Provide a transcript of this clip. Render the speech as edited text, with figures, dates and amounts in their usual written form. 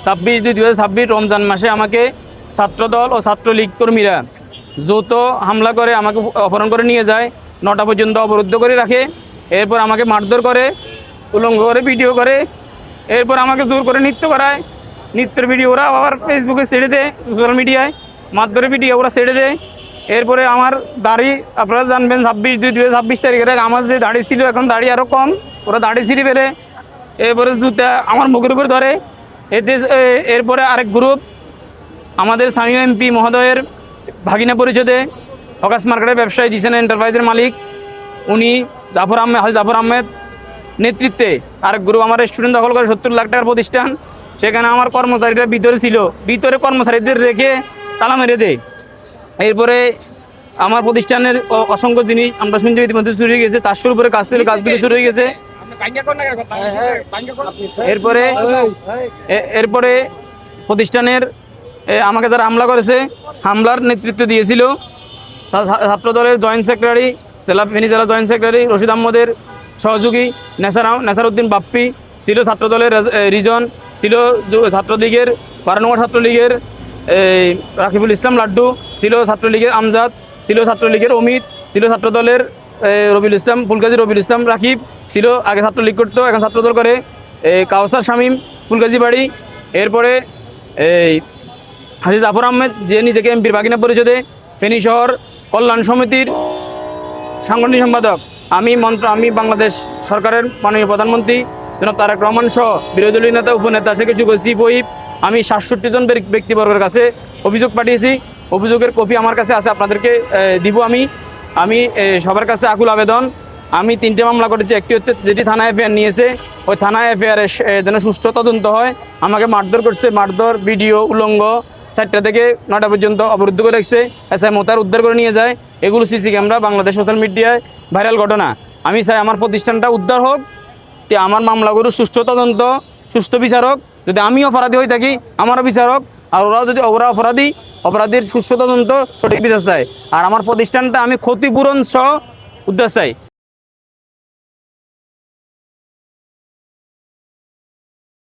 26/2/2026 রমজান মাসে আমাকে ছাত্রদল ও ছাত্রলীগ কর্মীরা যৌথ হামলা করে আমাকে অপহরণ করে নিয়ে যায়, 9টা পর্যন্ত অবরুদ্ধ করে রাখে। এরপর আমাকে মারধর করে, উলঙ্গ করে ভিডিও করে, এরপর আমাকে জোর করে নৃত্য করায়। নৃত্যের ভিডিও ওরা আবার ফেসবুকে ছেড়ে দেয়, সোশ্যাল মিডিয়ায় মারধরের ভিডিও ওরা ছেড়ে দেয়। এরপরে আমার দাড়ি আপনারা জানবেন 26/2/2026 তারিখের আগে আমার যে দাড়ি ছিল এখন দাড়ি আরও কম, ওরা দাড়ি ছিঁড়ে ফেলে। এরপরে জুতা আমার মুখের উপর ধরে। এরপরে আরেক গ্রুপ আমাদের স্থানীয় এমপি মহোদয়ের ভাগিনা পরিষদে হকাস মার্কেটের ব্যবসায়ী জিসান এন্টারপ্রাইজের মালিক উনি জাফর আহমেদ নেতৃত্বে আরেক গ্রুপ আমার রেস্টুরেন্ট দখল করে 70 লাখ টাকার প্রতিষ্ঠান। সেখানে আমার কর্মচারীরা ভিতরে ছিল, ভিতরে কর্মচারীদের রেখে তালা মেরে দেয়। এরপরে আমার প্রতিষ্ঠানের অসংখ্য জিনিস আমরা শুনছি ইতিমধ্যে চুরি হয়ে গেছে, 400-র উপরে কাজ ছিল, কাজগুলো শুরু হয়ে গেছে। এরপরে প্রতিষ্ঠানের আমাকে যারা হামলা করেছে, হামলার নেতৃত্ব দিয়েছিল ছাত্রদলের জয়েন্ট সেক্রেটারি, ফেনী জেলা জয়েন্ট সেক্রেটারি রশিদ আহমদের সহযোগী নেসারউদ্দিন বাপ্পি ছিল, ছাত্রদলের রিজন ছিল, ছাত্রলীগের 12 নম্বর ছাত্রলীগের রাকিবুল ইসলাম লাড্ডু ছিল, ছাত্রলীগের আমজাদ ছিল, ছাত্রলীগের অমিত ছিল, ছাত্রদলের রবিউল ইসলাম ফুলগাজী রবিউল ইসলাম রাকিব ছিল, আগে ছাত্রলীগ করতো এখন ছাত্রদল করে, কাউসার শামীম ফুলগাজী বাড়ি। এরপরে হাজী জাফর আহমেদ যে নিজেকে এমপির ভাগিনা পরিষদে ফেনী শহর কল্যাণ সমিতির সাংগঠনিক সম্পাদক। আমি বাংলাদেশ সরকারের মাননীয় প্রধানমন্ত্রী জনাব তারেক রহমান সহ বিরোধী দলীয় নেতা উপনেতা শেখ চিফ হুইপ আমি 67 জন ব্যক্তিবর্গের কাছে অভিযোগ পাঠিয়েছি। অভিযোগের কপি আমার কাছে আছে, আপনাদেরকে দিব। আমি সবার কাছে আকুল আবেদন। আমি 3টে মামলা করেছি, একটি হচ্ছে যেটি থানা এফআইআর নিয়েছে, ওই থানা এফআইআরে যেন সুষ্ঠু তদন্ত হয়। আমাকে মারধর করছে, মারধর ভিডিও উলঙ্গ 4টা থেকে 9টা পর্যন্ত অবরুদ্ধ করে রাখছে, এসআই মোতার উদ্ধার করে নিয়ে যায়। এগুলো সিসি ক্যামেরা বাংলাদেশ সোশ্যাল মিডিয়ায় ভাইরাল ঘটনা। আমি চাই আমার প্রতিষ্ঠানটা উদ্ধার হোক, আমার মামলাগুলো সুষ্ঠু তদন্ত, সুষ্ঠু বিচারক। যদি আমি অপরাধী হয়ে থাকি আমারও বিচারক, আর ওরা অপরাধীর সুষ্ঠু তদন্ত, সঠিক বিচার চাই। আর আমার প্রতিষ্ঠানটা আমি ক্ষতিপূরণ সহ উদ্ধার চাই।